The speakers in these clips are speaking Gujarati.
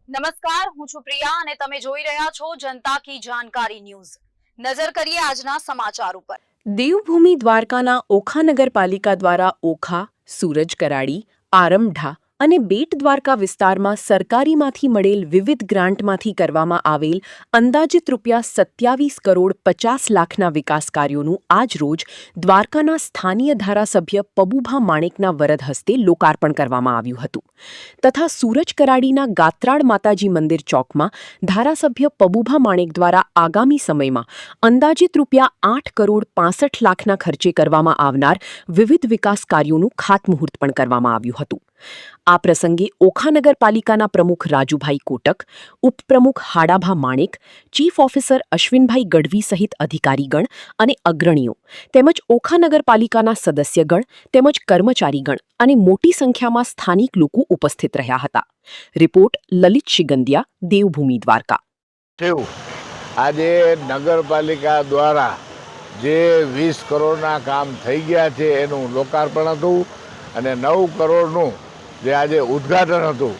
નમસ્કાર, હું છું પ્રિયા અને તમે જોઈ રહ્યા છો જનતા કી જાણકારી ન્યૂઝ। નજર કરીએ આજના સમાચાર ઉપર। દેવભૂમિ દ્વારકાના ઓખા નગરપાલિકા દ્વારા ઓખા, સૂરજ કરાડી, આરમઢા અને બેટ દ્વારકા વિસ્તારમાં સરકારીમાંથી મળેલ વિવિધ ગ્રાન્ટમાંથી કરવામાં આવેલ અંદાજિત ₹27 કરોડ 50 લાખના વિકાસ કાર્યોનું આજરોજ દ્વારકાના સ્થાનીય ધારાસભ્ય પબુભા માણેકના વરદ હસ્તે લોકાર્પણ કરવામાં આવ્યું હતું તથા સૂરજ કરાડીના ગાત્રાળ માતાજી મંદિર ચોકમાં ધારાસભ્ય પબુભા માણેક દ્વારા આગામી સમયમાં અંદાજિત ₹8 કરોડ 65 લાખના ખર્ચે કરવામાં આવનાર વિવિધ વિકાસ કાર્યોનું ખાતમુહૂર્ત પણ કરવામાં આવ્યું હતું। આ પ્રસંગે ઓખા નગરપાલિકાના પ્રમુખ રાજુભાઈ કોટક, ઉપપ્રમુખ હાડાભા માણેક, ચીફ ઓફિસર અશ્વિનભાઈ ગઢવી સહિત અધિકારીગણ અને અગ્રણીઓ તેમજ ઓખા નગરપાલિકાના સદસ્યગણ તેમજ કર્મચારીગણ અને મોટી સંખ્યામાં સ્થાનિક લોકો ઉપસ્થિત રહ્યા હતા। રિપોર્ટ લલિત શિગંદિયા, દેવભૂમિ દ્વારકા। આજે નગરપાલિકા દ્વારા જે 20 કરોડના કામ થઈ ગયા છે એનું લોકાર્પણ હતું અને 9 કરોડનું જે આજે ઉદ્ઘાટન હતું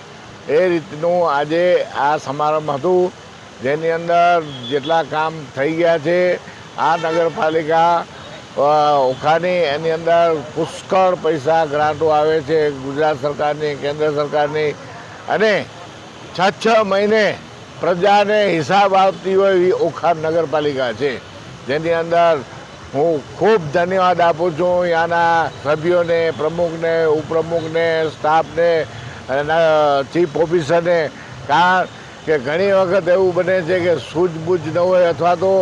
એ રીતનું આજે આ સમારંભ હતું, જેની અંદર જેટલા કામ થઈ ગયા છે આ નગરપાલિકા ઓખાની એની અંદર પુષ્કળ પૈસા ગ્રાન્ટો આવે છે ગુજરાત સરકારની, કેન્દ્ર સરકારની, અને 6 મહિને પ્રજાને હિસાબ આપતી હોય એવી ઓખા નગરપાલિકા છે, જેની અંદર હું ખૂબ ધન્યવાદ આપું છું ત્યાંના સભ્યોને, પ્રમુખને, ઉપપ્રમુખને, સ્ટાફને અને ચીફ ઓફિસરને। કારણ કે ઘણી વખત એવું બને છે કે સૂઝબૂઝ ન હોય અથવા તો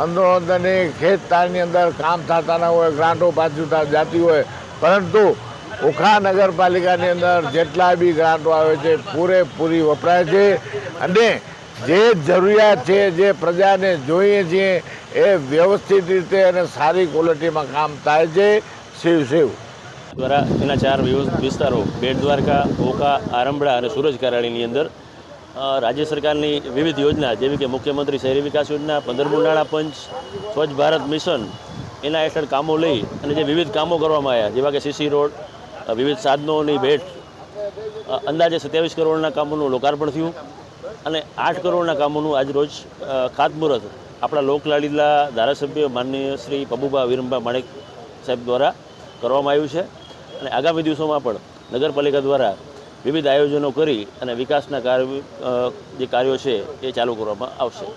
અંદરોઅંદરની ખેતતાણની અંદર કામ થતા ન હોય, ગ્રાન્ટો પાછું જતી હોય, પરંતુ ઓખા નગરપાલિકાની અંદર જેટલા બી ગ્રાન્ટો આવે છે પૂરેપૂરી વપરાય છે અને જે જરૂરિયાત છે, જે પ્રજાને જોઈએ છીએ એ વ્યવસ્થિત રીતે અને સારી ક્વોલિટીમાં કામ થાય છે। શિવ દ્વારા એના 4 વિસ્તારો બેટ દ્વારકા, ઓખા, આરમબડા અને સૂરજ કરાડીની અંદર રાજ્ય સરકારની વિવિધ યોજના જેવી કે મુખ્યમંત્રી શહેરી વિકાસ યોજના, 15મું નાણાં પંચ, સ્વચ્છ ભારત મિશન એના હેઠળ કામો લઈ અને જે વિવિધ કામો કરવામાં આવ્યા જેવા કે સીસી રોડ, વિવિધ સાધનોની ભેટ, અંદાજે 27 કરોડના કામોનું લોકાર્પણ થયું અને 8 કરોડના કામોનું આજરોજ ખાતમુહૂર્ત આપણા લોકલાડીલા ધારાસભ્ય માનનીય શ્રી પબુભા વિરમભા માણેક સાહેબ દ્વારા કરવામાં આવ્યું છે અને આગામી દિવસોમાં પણ નગરપાલિકા દ્વારા વિવિધ આયોજનો કરી અને વિકાસના જે કાર્યો છે એ ચાલુ કરવામાં આવશે।